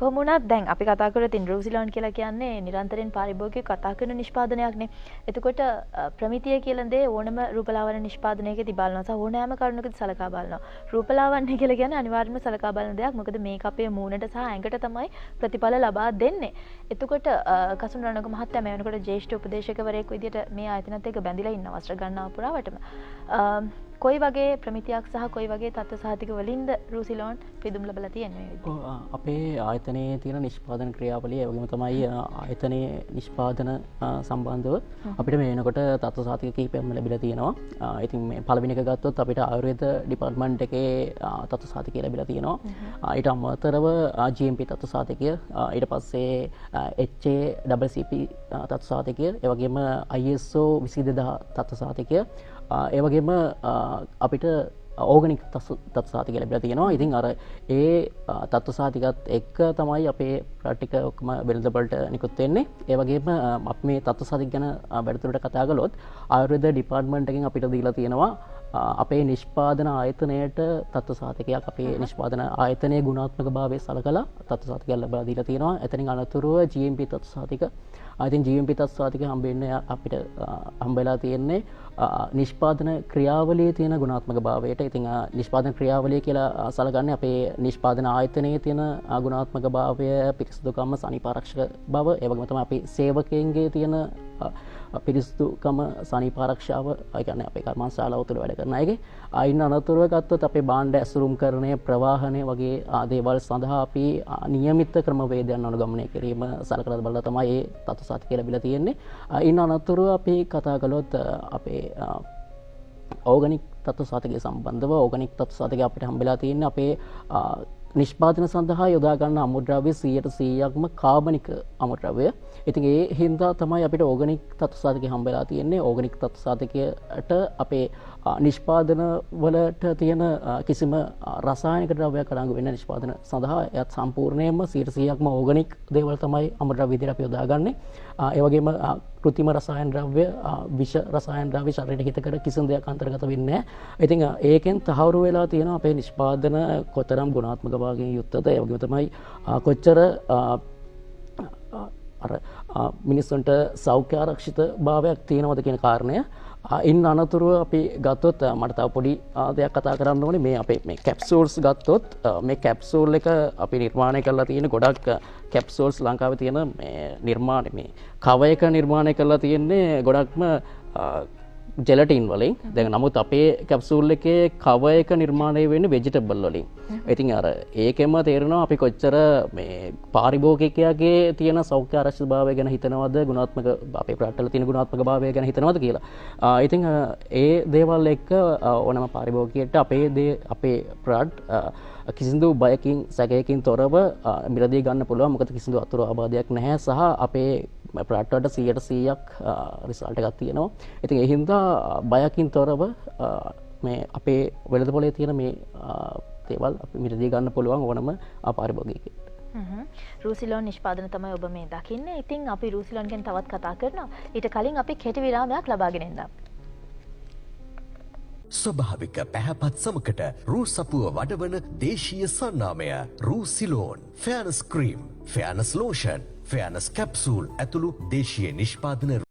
කොහොම වුණත් දැන් අපි කතා කරලා තින් රූසිලෝන් කියලා කියන්නේ නිරන්තරයෙන් පාරිභෝගික කතා කරන නිෂ්පාදනයක්නේ. එතකොට ප්‍රමිතිය කියලා දේ ඕනම රූපලාවන්‍ය නිෂ්පාදනයකදී බලනවා. සහ ඕනෑම කරුණකදී සලකා බලනවා. රූපලාවන්‍ය කියලා කියන්නේ අනිවාර්යයෙන්ම සලකා බලන දෙයක්. මොකද මේක අපේ මූණට සහ ඇඟට තමයි ප්‍රතිඵල ලබා දෙන්නේ. එතකොට කසුන් රණක මහත්තයා මේ වෙනකොට ජ්‍යෙෂ්ඨ උපදේශකවරයෙක් විදිහට මේ ආයතනත් එක්ක බැඳිලා ඉන්නවා වස්ත්‍ර ගණනාව පුරාවටම. කොයි වගේ ප්‍රමිතියක් සහ කොයි වගේ තත්ත්ව සහතික වලින්ද රූසිලෝන් පිදුම් ලැබලා තියෙන්නේ? අපේ ආයතනයේ තියෙන නිෂ්පාදන ක්‍රියාවලිය ඒ වගේම තමයි ආයතනයේ නිෂ්පාදන සම්බන්ධව අපිට මේ වෙනකොට තත්ත්ව සහතික කිහිපයක්ම ලැබිලා තියෙනවා. ඉතින් මේ පළවෙනි එක ගත්තොත් අපිට ආයුර්වේද ඩිපාර්ට්මන්ට් එකේ තත්ත්ව සහතිකය ලැබිලා තියෙනවා. ඊට අමතරව GMP තත්ත්ව සහතිකය, ඊට පස්සේ HACCP තත්ත්ව සහතිකය, ඒ වගේම ISO 22000 තත්ත්ව සහතිකය, ඒ වගේම අපිට ඕගනික් තත්ත්ව සහතිකය ලැබිලා තියෙනවා. ඉතින් අර ඒ තත්ත්ව සහතිකත් එක්ක තමයි අපේ ප්‍රාක්ටික ඔක්කොම වෙළඳපොළට නිකුත් වෙන්නේ. ඒ වගේම අපි මේ තත්ත්ව සහතික ගැන වැඩිදුරට කතා කළොත් ආයුර්වේද ඩිපාර්ට්මන්ට් එකෙන් අපිට දීලා තියෙනවා අපේ නිෂ්පාදන ආයතනයට තත්ත්ව සහතිකයක්, අපේ නිෂ්පාදන ආයතනයේ ගුණාත්මක භාවය සලකලා තත්ත්ව සහතිකයක් ලබා දීලා තියෙනවා. එතනින් අනතුරුව GMP තත්ත්ව සහතික. ඉතින් GMP තත්ත්ව සහතික හම්බෙන්නේ අපිට හම්බෙලා තියෙන්නේ නිෂ්පාදන ක්‍රියාවලියේ තියෙන ගුණාත්මක භාවයට. ඉතින් නිෂ්පාදන ක්‍රියාවලිය කියලා සලකන්නේ අපේ නිෂ්පාදන ආයතනයේ තියෙන ගුණාත්මක භාවය, පිරිසිදුකම, සනීපාරක්ෂක බව, ඒ වගේම තමයි අපි සේවකයන්ගේ තියෙන පිරිසිදුකම, සනීපාරක්ෂාව, ඒ කියන්නේ අපේ කර්මාන්තශාලාව තුළ වැඩ කරන අයගේ. අයින් අනතුරුව ගත්තොත් අපේ භාණ්ඩ ඇසුරුම්කරණය, ප්‍රවාහනය වගේ දේවල් සඳහා අපි නියමිත ක්‍රමවේදයන් අනුගමනය කිරීම සලකලා බලලා තමයි මේ තත්ත්ව සහතිකය ලැබිලා තියෙන්නේ. අයින් අනතුරුව අපි කතා කළොත් අපේ ඕගනික් තත්ත්ව සහතිකය සම්බන්ධව ඕගනික් තත්ත්ව සහතිකය අපිට හම්බෙලා තියෙන්නේ අපේ නිෂ්පාදන සඳහා යොදා ගන්න අමුද්‍රව්‍ය 100%ක්ම කාබනික අමුද්‍රව්‍ය. ඉතින් ඒ හින්දා තමයි අපිට ඕගනික් තත්ත්ව සහතිකය හම්බෙලා තියෙන්නේ. ඕගනික් තත්ත්ව සහතිකයට අපේ නිෂ්පාදන වලට තියෙන කිසිම රසායනික ද්‍රව්‍යයක් අඩංගු වෙන නිෂ්පාදන සඳහා එයත් සම්පූර්ණයෙන්ම 100%ක්ම ඕගනික් දේවල් තමයි අමුද්‍රව්‍ය විදිහට අපි යොදාගන්නේ. ඒ වගේම කෘත්‍රිම රසායන ද්‍රව්‍ය, විෂ රසායන ද්‍රව්‍ය ශරීරයට හිතකර කිසිම දෙයක් අන්තර්ගත වෙන්නේ නැහැ. ඉතින් ඒකෙන් තහවුරු වෙලා තියෙනවා අපේ නිෂ්පාදන කොතරම් ගුණාත්මක භාගයෙන් යුක්තද, ඒ වගේම තමයි කොච්චර මිනිස්සුන්ට සෞඛ්‍ය ආරක්ෂිත භාවයක් තියෙනවද කියන කාරණය. ඉන් අනතුරුව අපි ගත්තොත් මට තව පොඩි දෙයක් කතා කරන්න ඕනේ. මේ අපේ මේ කැප්සූල්ස් ගත්තොත් මේ කැප්සූල් එක අපි නිර්මාණය කරලා තියෙන ගොඩක් කැප්සූල්ස් ලංකාවේ තියෙන මේ නිර්මාණ මේ කවයක නිර්මාණය කරලා තියෙන්නේ ගොඩක්ම ජෙලටින් වලින්. දැන් නමුත් අපේ කැප්සූල් එකේ කව එක නිර්මාණය වෙන්නේ වෙජිටබල් වලින්. ඉතින් අර ඒකෙම තේරෙනවා අපි කොච්චර මේ පාරිභෝගිකයාගේ තියෙන සෞඛ්‍ය ආරක්ෂිතභාවය ගැන හිතනවද, ගුණාත්මක අපේ ප්‍රාට්ටල තියෙන ගුණාත්මක භාවය ගැන හිතනවද කියලා. ඉතින් ඒ දේවල් එක්ක ඕනම පාරිභෝගිකයට අපේ ප්‍රාට් කිසිදු බයකින් සැකයකින් තොරව මිලදී ගන්න පුළුවන්. මොකද කිසිදු අතුරු ආබාධයක් නැහැ සහ අපේ ප්‍රාට්ටලට 100%ක් රිසල්ට් එකක් තියෙනවා. ඉතින් ඒ හින්දා බයකින් තොරව මේ අපේ වෙළඳපොලේ තියෙන මේ දේවල් අපි මිලදී ගන්න පුළුවන් ඕනම පාරිභෝගිකයෙකුට. රූසිලෝන් නිෂ්පාදන තමයි ඔබ මේ දකින්නේ. ඉතින් අපි රූසිලෝන් ගැන තවත් කතා කරනවා. ඊට කලින් අපි කෙටි විරාමයක් ලබාගෙන ඉඳලා ස්වභාවික පැහැපත් සමකට රූ සපුව වඩවන දේශීය සන්නාමය රූසිලෝන්, ෆෙයානස් ක්‍රීම්, ෆෙයානස් ලෝෂන්, ෆෙයානස් කැප්සූල් ඇතුළු දේශීය නිෂ්පාදන